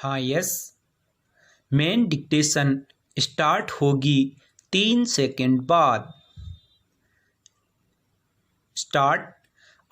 हाँ yes. Main dictation start होगी 3 second बाद। स्टार्ट।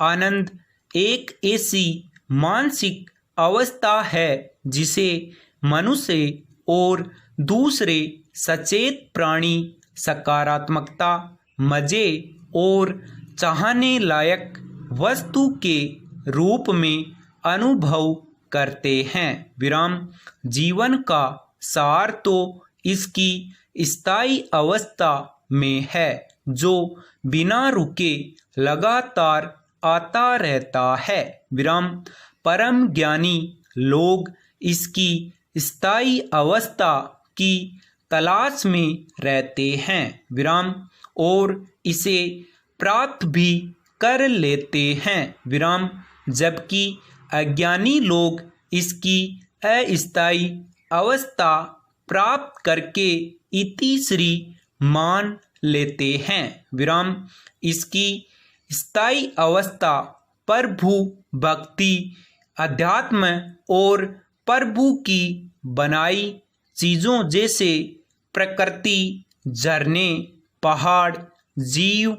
आनंद एक ऐसी मानसिक अवस्था है जिसे मनुष्य और दूसरे सचेत प्राणी सकारात्मकता, मजे और चाहने लायक वस्तु के रूप में अनुभव करते हैं। विराम। जीवन का सार तो इसकी स्थायी अवस्था में है जो बिना रुके लगातार आता रहता है। विराम। परम ज्ञानी लोग इसकी स्थायी अवस्था की तलाश में रहते हैं। विराम। और इसे प्राप्त भी कर लेते हैं। विराम। जबकि अज्ञानी लोग इसकी अस्थायी अवस्था प्राप्त करके इतिश्री मान लेते हैं। विराम। इसकी स्थायी अवस्था प्रभु भक्ति, अध्यात्म और प्रभु की बनाई चीज़ों जैसे प्रकृति, झरने, पहाड़, जीव,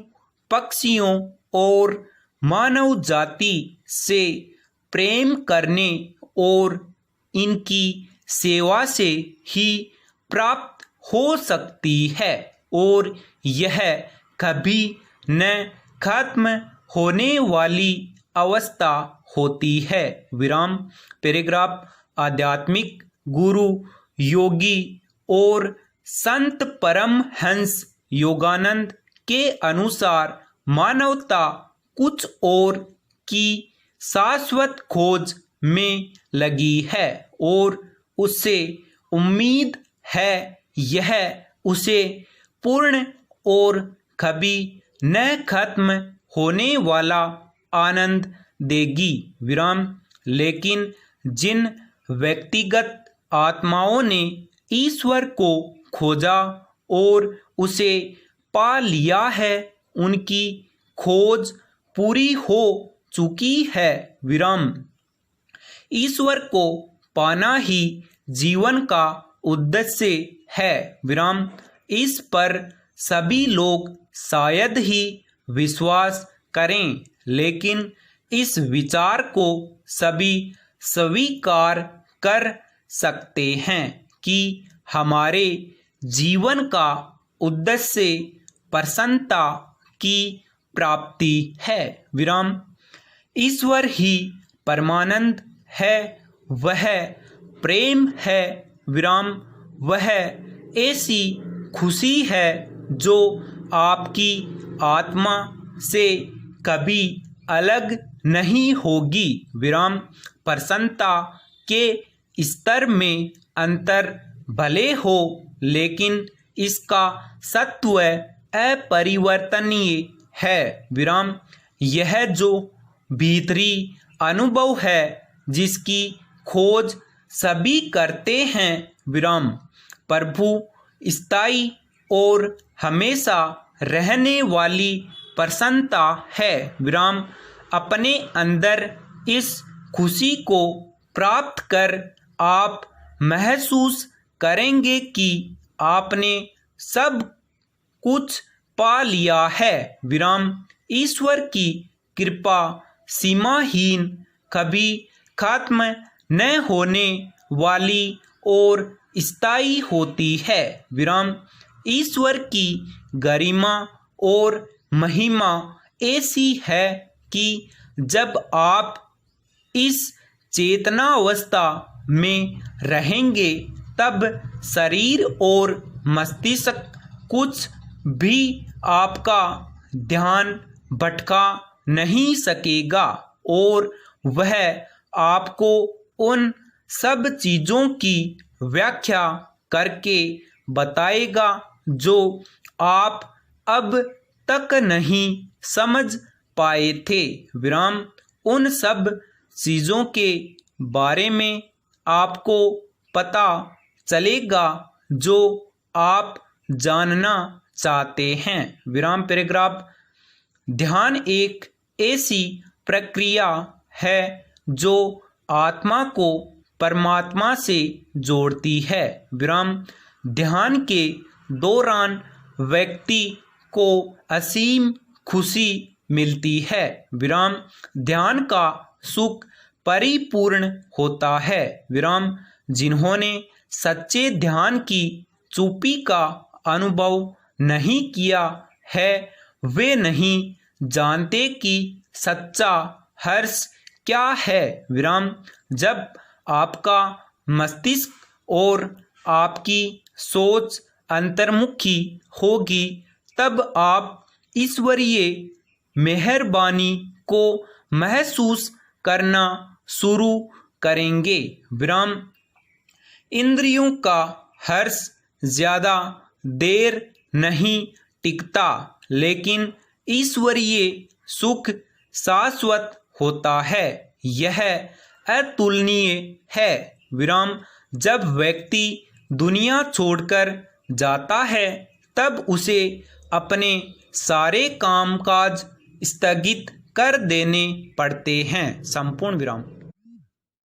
पक्षियों और मानव जाति से प्रेम करने और इनकी सेवा से ही प्राप्त हो सकती है और यह कभी न खत्म होने वाली अवस्था होती है। विराम। पैराग्राफ। आध्यात्मिक गुरु, योगी और संत परमहंस योगानंद के अनुसार मानवता कुछ और की शाश्वत खोज में लगी है और उससे उम्मीद है यह उसे पूर्ण और कभी न खत्म होने वाला आनंद देगी। विराम। लेकिन जिन व्यक्तिगत आत्माओं ने ईश्वर को खोजा और उसे पा लिया है उनकी खोज पूरी हो चुकी है। विराम। ईश्वर को पाना ही जीवन का उद्देश्य है। विराम। इस पर सभी लोग शायद ही विश्वास करें, लेकिन इस विचार को सभी स्वीकार कर सकते हैं कि हमारे जीवन का उद्देश्य प्रसन्नता की प्राप्ति है। विराम। ईश्वर ही परमानंद है, वह प्रेम है। विराम। वह ऐसी खुशी है जो आपकी आत्मा से कभी अलग नहीं होगी। विराम। प्रसन्नता के स्तर में अंतर भले हो, लेकिन इसका सत्व अपरिवर्तनीय है। विराम। यह जो भीतरी अनुभव है जिसकी खोज सभी करते हैं। विराम। प्रभु स्थायी और हमेशा रहने वाली प्रसन्नता है। विराम। अपने अंदर इस खुशी को प्राप्त कर आप महसूस करेंगे कि आपने सब कुछ पा लिया है। विराम। ईश्वर की कृपा सीमाहीन, कभी खत्म न होने वाली और स्थायी होती है। विराम। ईश्वर की गरिमा और महिमा ऐसी है कि जब आप इस चेतनावस्था में रहेंगे तब शरीर और मस्तिष्क कुछ भी आपका ध्यान भटका नहीं सकेगा और वह आपको उन सब चीज़ों की व्याख्या करके बताएगा जो आप अब तक नहीं समझ पाए थे। विराम। उन सब चीज़ों के बारे में आपको पता चलेगा जो आप जानना चाहते हैं। विराम। पैराग्राफ। ध्यान एक ऐसी प्रक्रिया है जो आत्मा को परमात्मा से जोड़ती है। विराम। ध्यान के दौरान व्यक्ति को असीम खुशी मिलती है। विराम। ध्यान का सुख परिपूर्ण होता है। विराम। जिन्होंने सच्चे ध्यान की चुप्पी का अनुभव नहीं किया है वे नहीं जानते कि सच्चा हर्ष क्या है। विराम। जब आपका मस्तिष्क और आपकी सोच अंतर्मुखी होगी तब आप ईश्वरीय मेहरबानी को महसूस करना शुरू करेंगे। विराम। इंद्रियों का हर्ष ज़्यादा देर नहीं टिकता लेकिन ईश्वरीय सुख शाश्वत होता है। यह अतुलनीय है। विराम। जब व्यक्ति दुनिया छोड़कर जाता है तब उसे अपने सारे कामकाज स्थगित कर देने पड़ते हैं। संपूर्ण विराम।